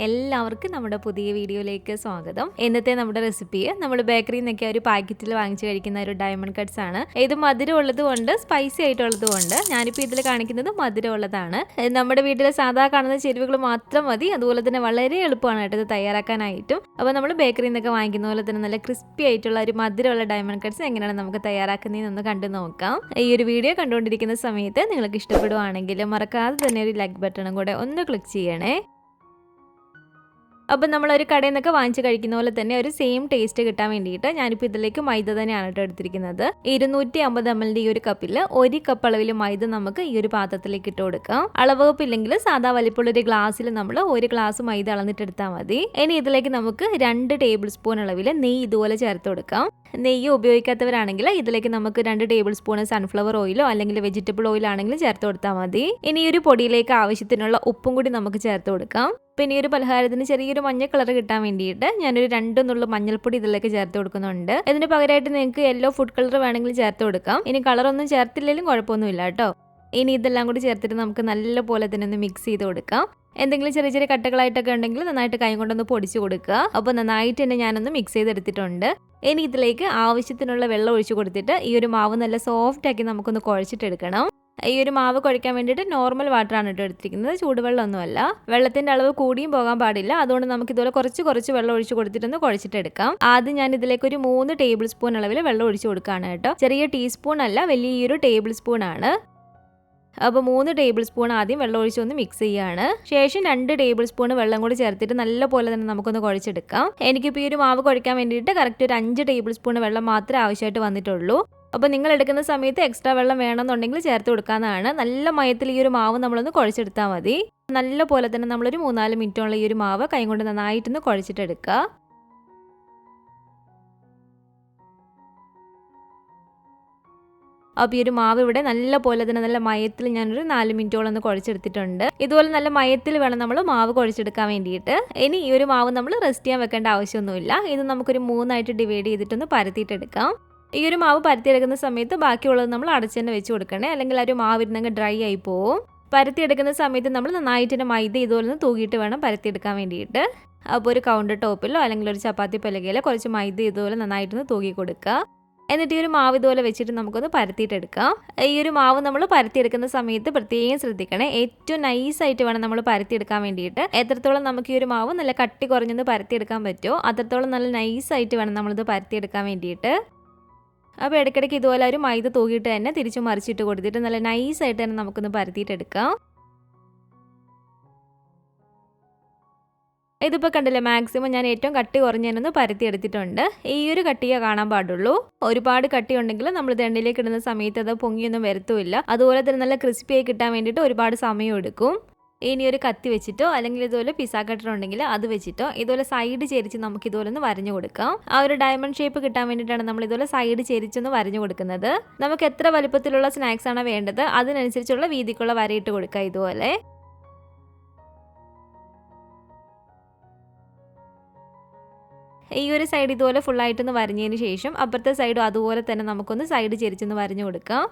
എല്ലാവർക്കും നമ്മുടെ പുതിയ വീഡിയോയിലേക്ക് സ്വാഗതം. ഇന്നത്തെ നമ്മുടെ റെസിപ്പി നമ്മൾ ബേക്കറിയിൽ നിന്നൊക്കെ ഒരു പാക്കറ്റിൽ വാങ്ങിച്ച് കഴിക്കുന്ന ഒരു ഡയമണ്ട് കട്ട്സ് ആണ്. ഇത് മധുരം ഉള്ളതുകൊണ്ട് സ്പൈസി ആയിട്ടുള്ളതുകൊണ്ട് ഞാനിപ്പോൾ ഇതിൽ കാണിക്കുന്നത് മധുരമുള്ളതാണ്. നമ്മുടെ വീട്ടിലെ സാധാ കാണുന്ന ചേരുവകൾ മാത്രം മതി. അതുപോലെ തന്നെ വളരെ എളുപ്പമാണ് കേട്ടോ ഇത് തയ്യാറാക്കാനായിട്ടും. അപ്പോൾ നമ്മൾ ബേക്കറിയിൽ നിന്നൊക്കെ വാങ്ങിക്കുന്ന പോലെ തന്നെ നല്ല ക്രിസ്പി ആയിട്ടുള്ള ഒരു മധുരമുള്ള ഡയമണ്ട് കട്ട്സ് എങ്ങനെയാണ് നമുക്ക് തയ്യാറാക്കുന്നതെന്നൊന്ന് കണ്ടു നോക്കാം. ഈ ഒരു വീഡിയോ കണ്ടുകൊണ്ടിരിക്കുന്ന സമയത്ത് നിങ്ങൾക്ക് ഇഷ്ടപ്പെടുവാണെങ്കിൽ മറക്കാതെ തന്നെ ഒരു ലൈക്ക് ബട്ടണും കൂടെ ഒന്ന് ക്ലിക്ക് ചെയ്യണേ. അപ്പം നമ്മളൊരു കടയിൽ നിന്നൊക്കെ വാങ്ങിച്ച് കഴിക്കുന്ന പോലെ തന്നെ ഒരു സെയിം ടേസ്റ്റ് കിട്ടാൻ വേണ്ടിയിട്ട് ഞാനിപ്പോൾ ഇതിലേക്ക് മൈദ തന്നെയാണ് കേട്ടോ എടുത്തിരിക്കുന്നത്. 250 ml ഈ ഒരു കപ്പിൽ 1 കപ്പ് അളവിൽ മൈദ നമുക്ക് ഈ ഒരു പാത്രത്തിലേക്ക് ഇട്ട് കൊടുക്കാം. അളവ് കപ്പില്ലെങ്കിൽ സാധാ വലിപ്പമുള്ളൊരു ഗ്ലാസ്സിൽ നമ്മൾ 1 ഗ്ലാസ് മൈദ അളന്നിട്ട് എടുത്താൽ മതി. ഇനി ഇതിലേക്ക് നമുക്ക് 2 ടേബിൾ സ്പൂൺ അളവിൽ നെയ്യ് ഇതുപോലെ ചേർത്ത് കൊടുക്കാം. നെയ്യ് ഉപയോഗിക്കാത്തവരാണെങ്കിൽ ഇതിലേക്ക് നമുക്ക് 2 ടേബിൾ സ്പൂൺ സൺഫ്ലവർ ഓയിലോ അല്ലെങ്കിൽ വെജിറ്റബിൾ ഓയിൽ ആണെങ്കിലും ചേർത്ത് കൊടുത്താൽ മതി. ഇനി ഈ ഒരു പൊടിയിലേക്ക് ആവശ്യത്തിനുള്ള ഉപ്പും കൂടി നമുക്ക് ചേർത്ത് കൊടുക്കാം. പിന്നെ ഈ ഒരു പലഹാരത്തിന് ചെറിയൊരു മഞ്ഞ കളർ കിട്ടാൻ വേണ്ടിയിട്ട് ഞാനൊരു 2 നുള്ള മഞ്ഞൾപ്പൊടി ഇതിലേക്ക് ചേർത്ത് കൊടുക്കുന്നുണ്ട്. ഇതിന് പകരമായിട്ട് നിങ്ങൾക്ക് യെല്ലോ ഫുഡ് കളർ വേണമെങ്കിൽ ചേർത്ത് കൊടുക്കാം. ഇനി കളറൊന്നും ചേർത്തില്ലെങ്കിലും കുഴപ്പമൊന്നുമില്ല കേട്ടോ. ഇനി ഇതെല്ലാം കൂടി ചേർത്തിട്ട് നമുക്ക് നല്ല പോലെ തന്നെ ഒന്ന് മിക്സ് ചെയ്ത് കൊടുക്കാം. എന്തെങ്കിലും ചെറിയ ചെറിയ കട്ടകളായിട്ടൊക്കെ ഉണ്ടെങ്കിൽ നന്നായിട്ട് കൈ കൊണ്ടൊന്ന് പൊടിച്ച് കൊടുക്കുക. അപ്പോൾ നന്നായിട്ട് തന്നെ ഞാനൊന്ന് മിക്സ് ചെയ്തെടുത്തിട്ടുണ്ട്. ഇനി ഇതിലേക്ക് ആവശ്യത്തിനുള്ള വെള്ളം ഒഴിച്ചു കൊടുത്തിട്ട് ഈ ഒരു മാവ് നല്ല സോഫ്റ്റ് ആക്കി നമുക്കൊന്ന് കുഴച്ചിട്ടെടുക്കണം. ഈ ഒരു മാവ് കുഴയ്ക്കാൻ വേണ്ടിയിട്ട് നോർമൽ വാട്ടറാണ് കേട്ടോ എടുത്തിരിക്കുന്നത്, ചൂടുവെള്ളമൊന്നുമല്ല. വെള്ളത്തിന്റെ അളവ് കൂടിയും പോകാൻ പാടില്ല. അതുകൊണ്ട് നമുക്ക് ഇതുപോലെ കുറച്ച് വെള്ളം ഒഴിച്ചു കൊടുത്തിട്ടൊന്ന് കുഴച്ചിട്ടെടുക്കാം. ആദ്യം ഞാൻ ഇതിലേക്ക് ഒരു 3 ടേബിൾ സ്പൂൺ അളവിൽ വെള്ളം ഒഴിച്ചു കൊടുക്കുകയാണ് കേട്ടോ. ചെറിയ ടീസ്പൂൺ അല്ല, വലിയൊരു ടേബിൾ സ്പൂൺ ആണ്. അപ്പോൾ 3 ടേബിൾ സ്പൂൺ ആദ്യം വെള്ളം ഒഴിച്ചൊന്ന് മിക്സ് ചെയ്യാണ്. ശേഷം 2 ടേബിൾ സ്പൂൺ വെള്ളം കൂടി ചേർത്തിട്ട് നല്ല പോലെ തന്നെ നമുക്കൊന്ന് കുഴച്ചെടുക്കാം. എനിക്കിപ്പോൾ ഈ ഒരു മാവ് കുഴയ്ക്കാൻ വേണ്ടിയിട്ട് കറക്റ്റ് ഒരു 5 ടേബിൾ സ്പൂൺ വെള്ളം മാത്രമേ ആവശ്യമായിട്ട് വന്നിട്ടുള്ളൂ. അപ്പോൾ നിങ്ങൾ എടുക്കുന്ന സമയത്ത് എക്സ്ട്രാ വെള്ളം വേണമെന്നുണ്ടെങ്കിൽ ചേർത്ത് കൊടുക്കാവുന്നതാണ്. നല്ല മയത്തിൽ ഈ ഒരു മാവ് നമ്മളൊന്ന് കുഴച്ചെടുത്താൽ മതി. നല്ല പോലെ തന്നെ നമ്മളൊരു 3-4 മിനിറ്റോളം ഈ ഒരു മാവ് കൈ കൊണ്ട് നന്നായിട്ടൊന്ന് കുഴച്ചിട്ടെടുക്കുക. അപ്പോൾ ഈ ഒരു മാവ് ഇവിടെ നല്ല പോലെ തന്നെ നല്ല മയത്തിൽ ഞാനൊരു 4 മിനിറ്റോളം ഒന്ന് കുഴച്ചെടുത്തിട്ടുണ്ട്. ഇതുപോലെ നല്ല മയത്തിൽ വേണം നമ്മൾ മാവ് കുഴച്ചെടുക്കാൻ വേണ്ടിയിട്ട്. ഇനി ഈ ഒരു മാവ് നമ്മൾ റെസ്റ്റ് ചെയ്യാൻ വെക്കേണ്ട ആവശ്യമൊന്നുമില്ല. ഇത് നമുക്കൊരു 3 ആയിട്ട് ഡിവൈഡ് ചെയ്തിട്ടൊന്ന് പരത്തിയിട്ടെടുക്കാം. ഈ ഒരു മാവ് പരത്തിയെടുക്കുന്ന സമയത്ത് ബാക്കിയുള്ളത് നമ്മൾ അടച്ചു തന്നെ വെച്ച് കൊടുക്കണേ, അല്ലെങ്കിൽ ആ ഒരു മാവിരുന്നങ്ങ് ഡ്രൈ ആയി പോവും. പരത്തിയെടുക്കുന്ന സമയത്ത് നമ്മൾ നന്നായിട്ട് തന്നെ മൈദ ഇതുപോലെ ഒന്ന് തൂക്കിയിട്ട് വേണം പരത്തിയെടുക്കാൻ വേണ്ടിയിട്ട്. അപ്പോൾ ഒരു കൗണ്ടർ ടോപ്പിലോ അല്ലെങ്കിൽ ഒരു ചപ്പാത്തി പലകയിലോ കുറച്ച് മൈദ ഇതുപോലെ നന്നായിട്ടൊന്ന് തൂക്കി കൊടുക്കുക. എന്നിട്ട് ഈ ഒരു മാവ് ഇതുപോലെ വെച്ചിട്ട് നമുക്കൊന്ന് പരത്തിയിട്ടെടുക്കാം. ഈ ഒരു മാവ് നമ്മൾ പരത്തിയെടുക്കുന്ന സമയത്ത് പ്രത്യേകം ശ്രദ്ധിക്കണേ, ഏറ്റവും നൈസായിട്ട് വേണം നമ്മൾ പരത്തിയെടുക്കാൻ വേണ്ടിയിട്ട്. എത്രത്തോളം നമുക്ക് ഈ ഒരു മാവ് നല്ല കട്ടി കുറഞ്ഞൊന്ന് പരത്തിയെടുക്കാൻ പറ്റുമോ അത്രത്തോളം നല്ല നൈസായിട്ട് വേണം നമ്മളിത് പരത്തിയെടുക്കാൻ വേണ്ടിയിട്ട്. അപ്പോൾ ഇടയ്ക്കിടയ്ക്ക് ഇതുപോലെ ഒരു മൈദ തൂക്കിയിട്ട് തന്നെ തിരിച്ചു മറിച്ചിട്ട് കൊടുത്തിട്ട് നല്ല നൈസായിട്ട് തന്നെ നമുക്കൊന്ന് പരത്തിയിട്ടെടുക്കാം. ഇതിപ്പോൾ കണ്ടില്ലേ, മാക്സിമം ഞാൻ ഏറ്റവും കട്ടി കുറഞ്ഞതിനൊന്ന് പരത്തിയെടുത്തിട്ടുണ്ട്. ഈ ഒരു കട്ടിയേ കാണാൻ പാടുള്ളൂ. ഒരുപാട് കട്ടി ഉണ്ടെങ്കിൽ നമ്മൾ ഇത് എണ്ണയിലേക്ക് ഇടുന്ന സമയത്ത് അത് പൊങ്ങിയൊന്നും വരത്തുമില്ല. അതുപോലെ തന്നെ നല്ല ക്രിസ്പിയായി കിട്ടാൻ വേണ്ടിയിട്ട് ഒരുപാട് സമയം എടുക്കും. ഇനി ഒരു കത്തി വെച്ചിട്ടോ അല്ലെങ്കിൽ ഇതുപോലെ പിസ്സ കട്ടർ ഉണ്ടെങ്കിൽ അത് വെച്ചിട്ടോ ഇതുപോലെ സൈഡ് ചെരിച്ച് നമുക്ക് ഇതുപോലെ ഒന്ന് വരഞ്ഞു കൊടുക്കാം. ആ ഒരു ഡയമണ്ട് ഷേപ്പ് കിട്ടാൻ വേണ്ടിയിട്ടാണ് നമ്മൾ ഇതുപോലെ സൈഡ് ചെരിച്ചൊന്ന് വരഞ്ഞു കൊടുക്കുന്നത്. നമുക്ക് എത്ര വലുപ്പത്തിലുള്ള സ്നാക്സ് ആണ് വേണ്ടത് അതിനനുസരിച്ചുള്ള വീതിക്കുള്ള വരയിട്ട് കൊടുക്കുക. ഇതുപോലെ ഈ ഒരു സൈഡ് ഇതുപോലെ ഫുള്ളായിട്ടൊന്ന് വരഞ്ഞതിന് ശേഷം അപ്പുറത്തെ സൈഡും അതുപോലെ തന്നെ നമുക്കൊന്ന് സൈഡ് ചെരിച്ചൊന്ന് വരഞ്ഞു കൊടുക്കാം.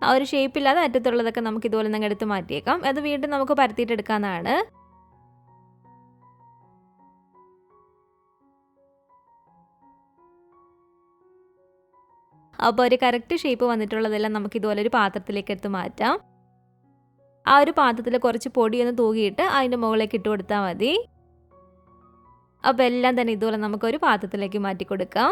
ആ ഒരു ഷേപ്പില്ലാതെ അറ്റത്തുള്ളതൊക്കെ നമുക്ക് ഇതുപോലെ നിങ്ങൾ എടുത്ത് മാറ്റിയേക്കാം. അത് വീണ്ടും നമുക്ക് പരത്തിയിട്ടെടുക്കാവുന്നതാണ്. അപ്പോൾ ഒരു കറക്റ്റ് ഷേപ്പ് വന്നിട്ടുള്ളതെല്ലാം നമുക്ക് ഇതുപോലെ ഒരു പാത്രത്തിലേക്ക് എടുത്ത് മാറ്റാം. ആ ഒരു പാത്രത്തിൽ കുറച്ച് പൊടിയൊന്ന് തൂകിയിട്ട് അതിൻ്റെ മുകളിലേക്ക് ഇട്ട് കൊടുത്താൽ മതി. അപ്പോൾ എല്ലാം തന്നെ ഇതുപോലെ നമുക്കൊരു പാത്രത്തിലേക്ക് മാറ്റി കൊടുക്കാം.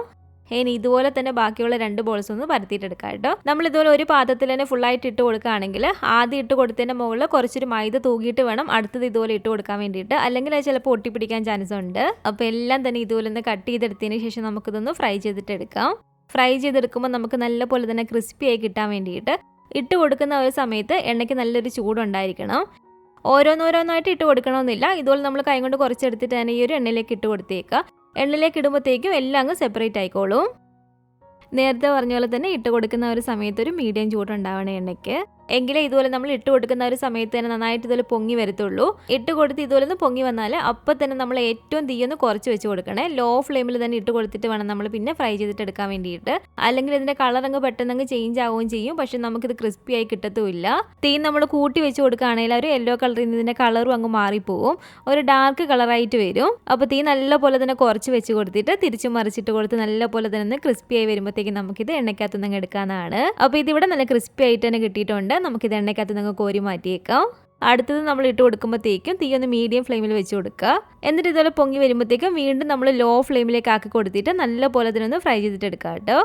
ഇനി ഇതുപോലെ തന്നെ ബാക്കിയുള്ള 2 ബോൾസ് ഒന്ന് പരത്തിയിട്ടെടുക്കാം കേട്ടോ. നമ്മൾ ഇതുപോലെ ഒരു പാത്രത്തിൽ തന്നെ ഫുള്ളായിട്ട് ഇട്ട് കൊടുക്കുകയാണെങ്കിൽ ആദ്യം ഇട്ട് കൊടുത്തതിൻ്റെ മുകളിൽ കുറച്ചൊരു മൈദ തൂക്കിയിട്ട് വേണം അടുത്തത് ഇതുപോലെ ഇട്ട് കൊടുക്കാൻ വേണ്ടിയിട്ട്, അല്ലെങ്കിൽ അത് ചിലപ്പോൾ ഒട്ടിപ്പിടിക്കാൻ ചാൻസ് ഉണ്ട്. അപ്പോൾ എല്ലാം തന്നെ ഇതുപോലെ ഒന്ന് കട്ട് ചെയ്തെടുത്തതിന് ശേഷം നമുക്കിതൊന്ന് ഫ്രൈ ചെയ്തിട്ടെടുക്കാം. ഫ്രൈ ചെയ്തെടുക്കുമ്പോൾ നമുക്ക് നല്ല പോലെ തന്നെ ക്രിസ്പിയായി കിട്ടാൻ വേണ്ടിയിട്ട് ഇട്ട് കൊടുക്കുന്ന ഒരു സമയത്ത് എണ്ണയ്ക്ക് നല്ലൊരു ചൂടുണ്ടായിരിക്കണം. ഓരോന്നോരോന്നായിട്ട് ഇട്ട് കൊടുക്കണമെന്നില്ല. ഇതുപോലെ നമ്മൾ കൈ കൊണ്ട് കുറച്ചെടുത്തിട്ട് തന്നെ ഈ ഒരു എണ്ണയിലേക്ക് ഇട്ട് കൊടുത്തേക്കുക. എണ്ണയിലേക്ക് ഇടുമ്പോഴത്തേക്കും എല്ലാം അങ്ങ് സെപ്പറേറ്റ് ആയിക്കോളും. നേരത്തെ പറഞ്ഞ പോലെ തന്നെ ഇട്ട് കൊടുക്കുന്ന ഒരു സമയത്ത് ഒരു മീഡിയം ചൂടുണ്ടാവണം എണ്ണയ്ക്ക്. എങ്കിലേ ഇതുപോലെ നമ്മൾ ഇട്ട് കൊടുക്കുന്ന ഒരു സമയത്ത് തന്നെ നന്നായിട്ട് ഇതുപോലെ പൊങ്ങി വരത്തുള്ളൂ. ഇട്ട് കൊടുത്ത് ഇതുപോലെ ഒന്ന് പൊങ്ങി വന്നാൽ അപ്പം തന്നെ നമ്മൾ ഏറ്റവും തീയൊന്ന് കുറച്ച് വെച്ച് കൊടുക്കണേ. ലോ ഫ്ലെയിമിൽ തന്നെ ഇട്ട് കൊടുത്തിട്ട് വേണം നമ്മൾ പിന്നെ ഫ്രൈ ചെയ്തിട്ട് എടുക്കാൻ വേണ്ടിയിട്ട്. അല്ലെങ്കിൽ ഇതിൻ്റെ കളർ അങ്ങ് പെട്ടെന്ന് ചേഞ്ച് ആവുകയും ചെയ്യും, പക്ഷെ നമുക്കിത് ക്രിസ്പി ആയി കിട്ടത്തുമില്ല. തീ നമ്മൾ കൂട്ടി വെച്ച് കൊടുക്കുകയാണെങ്കിൽ ഒരു യെല്ലോ കളറിൽ നിന്ന് ഇതിൻ്റെ കളറും അങ്ങ് മാറിപ്പോവും, ഒരു ഡാർക്ക് കളറായിട്ട് വരും. അപ്പോൾ തീ നല്ലപോലെ തന്നെ കുറച്ച് വെച്ച് കൊടുത്തിട്ട് തിരിച്ച് മറിച്ചിട്ട് കൊടുത്ത് നല്ലപോലെ തന്നെ ക്രിസ്പി ആയി വരുമ്പോഴത്തേക്കും നമുക്കിത് എണ്ണയ്ക്കകത്ത് നിന്ന് എടുക്കാനാണ്. അപ്പോൾ ഇതിവിടെ നല്ല ക്രിസ്പി ആയിട്ട് തന്നെ കിട്ടിയിട്ടുണ്ട്. നമുക്കിത് എണ്ണയ്ക്കകത്ത് നിന്ന് കോരി മാറ്റിയേക്കാം. അടുത്തത് നമ്മൾ ഇട്ട് കൊടുക്കുമ്പോഴത്തേക്കും തീ ഒന്ന് മീഡിയം ഫ്ലെയിമിൽ വെച്ച് കൊടുക്കുക. എന്നിട്ട് ഇതുപോലെ പൊങ്ങി വരുമ്പോഴത്തേക്കും വീണ്ടും നമ്മൾ ലോ ഫ്ലെയിമിലേക്ക് ആക്കി കൊടുത്തിട്ട് നല്ലപോലെ തന്നെ ഫ്രൈ ചെയ്തിട്ട് എടുക്കാം കേട്ടോ.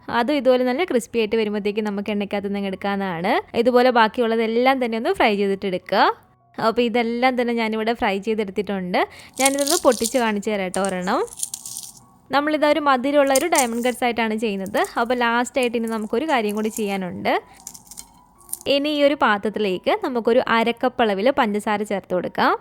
അതും ഇതുപോലെ നല്ല ക്രിസ്പി ആയിട്ട് വരുമ്പോഴത്തേക്കും നമുക്ക് എണ്ണയ്ക്കകത്ത് നിന്ന് എടുക്കാനാണ്. ഇതുപോലെ ബാക്കിയുള്ളതെല്ലാം തന്നെ ഒന്ന് ഫ്രൈ ചെയ്തിട്ട് എടുക്കുക. അപ്പോൾ ഇതെല്ലാം തന്നെ ഞാനിവിടെ ഫ്രൈ ചെയ്തെടുത്തിട്ടുണ്ട്. ഞാനിതൊന്ന് പൊട്ടിച്ച് കാണിച്ചു തരാം കേട്ടോ ഒരെണ്ണം. നമ്മളിതൊരു മധുരമുള്ള ഒരു ഡയമണ്ട് കട്ട്സ് ആയിട്ടാണ് ചെയ്യുന്നത്. അപ്പോൾ ലാസ്റ്റായിട്ട് ഇനി നമുക്കൊരു കാര്യം കൂടി ചെയ്യാനുണ്ട്. ഇനി ഈ ഒരു പാത്രത്തിലേക്ക് നമുക്കൊരു അരക്കപ്പ് അളവിൽ പഞ്ചസാര ചേർത്ത് കൊടുക്കാം.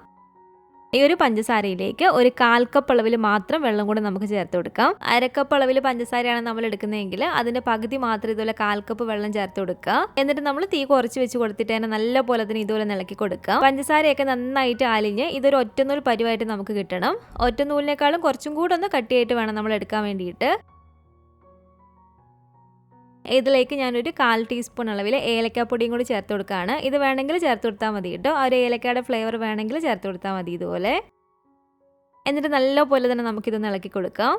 ഈ ഒരു പഞ്ചസാരയിലേക്ക് ഒരു 1/4 കപ്പ് അളവിൽ മാത്രം വെള്ളം കൂടെ നമുക്ക് ചേർത്ത് കൊടുക്കാം. അരക്കപ്പ് അളവിൽ പഞ്ചസാരയാണ് നമ്മൾ എടുക്കുന്നതെങ്കിൽ അതിൻ്റെ പകുതി മാത്രം ഇതുപോലെ 1/4 കപ്പ് വെള്ളം ചേർത്ത് കൊടുക്കുക. എന്നിട്ട് നമ്മൾ തീ കുറച്ച് വെച്ച് കൊടുത്തിട്ട് തന്നെ നല്ല പോലെ തന്നെ ഇതുപോലെ ഇളക്കി കൊടുക്കാം. പഞ്ചസാരയൊക്കെ നന്നായിട്ട് അലിഞ്ഞ് ഇതൊരു ഒറ്റനൂൽ പരുവായിട്ട് നമുക്ക് കിട്ടണം. ഒറ്റനൂലിനേക്കാളും കുറച്ചും കൂടെ ഒന്ന് കട്ടിയായിട്ട് വേണം നമ്മൾ എടുക്കാൻ വേണ്ടിയിട്ട്. ഇതിലേക്ക് ഞാനൊരു 1/4 ടീസ്പൂൺ അളവിൽ ഏലക്കാപ്പൊടിയും കൂടി ചേർത്ത് കൊടുക്കുകയാണ്. ഇത് വേണമെങ്കിൽ ചേർത്ത് കൊടുത്താൽ മതി കേട്ടോ. ആ ഒരു ഏലക്കയുടെ ഫ്ലേവർ വേണമെങ്കിൽ ചേർത്ത് കൊടുത്താൽ മതി ഇതുപോലെ. എന്നിട്ട് നല്ലപോലെ തന്നെ നമുക്കിതൊന്ന് ഇളക്കി കൊടുക്കാം.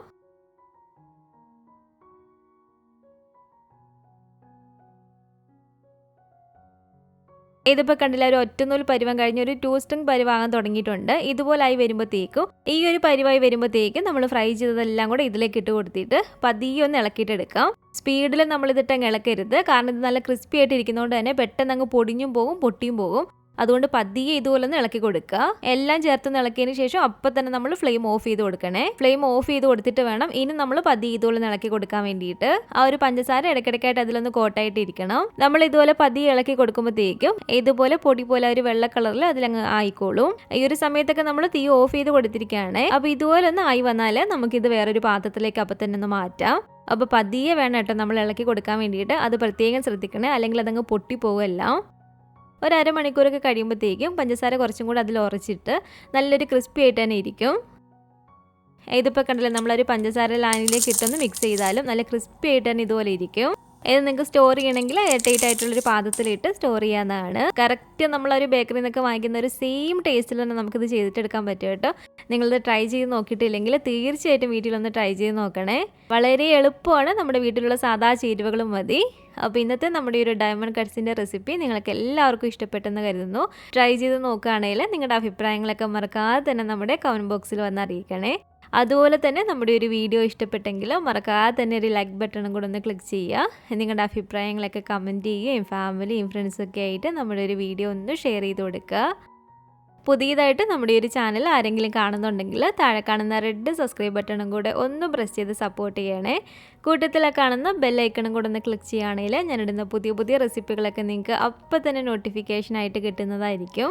ഇതിപ്പോൾ കണ്ടില്ല, ഒരു ഒറ്റനൂൽ പരുവം കഴിഞ്ഞ് ഒരു 2 സ്ട്രിങ് പരുവാകാൻ തുടങ്ങിയിട്ടുണ്ട്. ഇതുപോലായി വരുമ്പോഴത്തേക്കും ഈ ഒരു പരുവായി വരുമ്പോഴത്തേക്കും നമ്മൾ ഫ്രൈ ചെയ്തതെല്ലാം കൂടെ ഇതിലേക്ക് ഇട്ട് കൊടുത്തിട്ട് പതിയെ ഒന്ന് ഇളക്കിയിട്ടെടുക്കാം. സ്പീഡിൽ നമ്മളിതിട്ട് അങ്ങ് ഇളക്കരുത്, കാരണം ഇത് നല്ല ക്രിസ്പി ആയിട്ട് ഇരിക്കുന്നതുകൊണ്ട് തന്നെ പെട്ടെന്ന് അങ്ങ് പൊടിഞ്ഞും പോകും പൊട്ടിയും പോകും. അതുകൊണ്ട് പതിയെ ഇതുപോലെ ഒന്ന് ഇളക്കി കൊടുക്കുക. എല്ലാം ചേർത്ത് ഇളക്കിയതിന് ശേഷം അപ്പം തന്നെ നമ്മൾ ഫ്ലെയിം ഓഫ് ചെയ്ത് കൊടുക്കണേ. ഫ്ലെയിം ഓഫ് ചെയ്ത് കൊടുത്തിട്ട് വേണം ഇനി നമ്മൾ പതിയെ ഇതുപോലെ ഇളക്കി കൊടുക്കാൻ വേണ്ടിയിട്ട്. ആ ഒരു പഞ്ചസാര ഇടയ്ക്കിടയ്ക്കായിട്ട് അതിലൊന്ന് കോട്ടായിട്ട് ഇരിക്കണം. നമ്മൾ ഇതുപോലെ പതിയെ ഇളക്കി കൊടുക്കുമ്പോഴത്തേക്കും ഇതുപോലെ പൊടി പോലെ ഒരു വെള്ള കളറിൽ അതിലങ്ങ് ആയിക്കോളും. ഈ ഒരു സമയത്തൊക്കെ നമ്മൾ തീ ഓഫ് ചെയ്ത് കൊടുത്തിരിക്കുകയാണ്. അപ്പോൾ ഇതുപോലെ ഒന്ന് ആയി വന്നാൽ നമുക്കിത് വേറൊരു പാത്രത്തിലേക്ക് അപ്പം തന്നെ ഒന്ന് മാറ്റാം. അപ്പോൾ പതിയെ വേണം കേട്ടോ നമ്മൾ ഇളക്കി കൊടുക്കാൻ വേണ്ടിയിട്ട്. അത് പ്രത്യേകം ശ്രദ്ധിക്കണേ, അല്ലെങ്കിൽ അതങ്ങ് പൊട്ടിപ്പോവെല്ലാം. ഒരു അരമണിക്കൂറൊക്കെ കഴിയുമ്പോഴത്തേക്കും പഞ്ചസാര കുറച്ചും കൂടെ അതിൽ ഉറച്ചിട്ട് നല്ലൊരു ക്രിസ്പി ആയിട്ട് തന്നെ ഇരിക്കും. ഇതിപ്പോൾ കണ്ടില്ലേ, നമ്മളൊരു പഞ്ചസാര ലാനിലേക്ക് ഇട്ടൊന്ന് മിക്സ് ചെയ്താലും നല്ല ക്രിസ്പി ആയിട്ട് തന്നെ ഇതുപോലെ ഇരിക്കും. ഇത് നിങ്ങൾക്ക് സ്റ്റോർ ചെയ്യണമെങ്കിൽ എയർ ടൈറ്റ് ആയിട്ടുള്ളൊരു പാത്രത്തിലിട്ട് സ്റ്റോർ ചെയ്യാവുന്നതാണ്. കറക്റ്റ് നമ്മളൊരു ബേക്കറിയിൽ നിന്നൊക്കെ വാങ്ങിക്കുന്ന ഒരു സെയിം ടേസ്റ്റിൽ തന്നെ നമുക്കിത് ചെയ്തിട്ടെടുക്കാൻ പറ്റും കേട്ടോ. നിങ്ങളിത് ട്രൈ ചെയ്ത് നോക്കിയിട്ടില്ലെങ്കിൽ തീർച്ചയായിട്ടും വീട്ടിലൊന്ന് ട്രൈ ചെയ്ത് നോക്കണേ. വളരെ എളുപ്പമാണ്, നമ്മുടെ വീട്ടിലുള്ള സാധാ ചേരുവകളും മതി. അപ്പോൾ ഇന്നത്തെ നമ്മുടെ ഒരു ഡയമണ്ട് കട്ട്സിൻ്റെ റെസിപ്പി നിങ്ങൾക്ക് എല്ലാവർക്കും ഇഷ്ടപ്പെട്ടെന്ന് കരുതുന്നു. ട്രൈ ചെയ്ത് നോക്കുകയാണെങ്കിൽ നിങ്ങളുടെ അഭിപ്രായങ്ങളൊക്കെ മറക്കാതെ തന്നെ നമ്മുടെ കമൻറ്റ് ബോക്സിൽ വന്ന് അറിയിക്കണേ. അതുപോലെ തന്നെ നമ്മുടെ ഒരു വീഡിയോ ഇഷ്ടപ്പെട്ടെങ്കിൽ മറക്കാതെ തന്നെ ഒരു ലൈക്ക് ബട്ടണും കൂടെ ഒന്ന് ക്ലിക്ക് ചെയ്യുക. നിങ്ങളുടെ അഭിപ്രായങ്ങളൊക്കെ കമൻറ്റ് ചെയ്യുകയും ഫാമിലിയും ഫ്രണ്ട്സൊക്കെ ആയിട്ട് നമ്മുടെ ഒരു വീഡിയോ ഒന്ന് ഷെയർ ചെയ്ത് കൊടുക്കുക. പുതിയതായിട്ട് നമ്മുടെ ഒരു ചാനൽ ആരെങ്കിലും കാണുന്നുണ്ടെങ്കിൽ താഴെ കാണുന്ന റെഡ് സബ്സ്ക്രൈബ് ബട്ടണും കൂടെ ഒന്ന് പ്രസ് ചെയ്ത് സപ്പോർട്ട് ചെയ്യണേ. കൂട്ടത്തിൽ കാണുന്ന ബെല്ലൈക്കണും കൂടെ ഒന്ന് ക്ലിക്ക് ചെയ്യുകയാണെങ്കിൽ ഞാനിടുന്ന പുതിയ പുതിയ റെസിപ്പികളൊക്കെ നിങ്ങൾക്ക് അപ്പം തന്നെ നോട്ടിഫിക്കേഷനായിട്ട് കിട്ടുന്നതായിരിക്കും.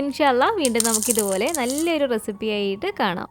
ഇൻഷാ അല്ലാഹ് വീണ്ടും നമുക്കിതുപോലെ നല്ലൊരു റെസിപ്പിയായിട്ട് കാണാം.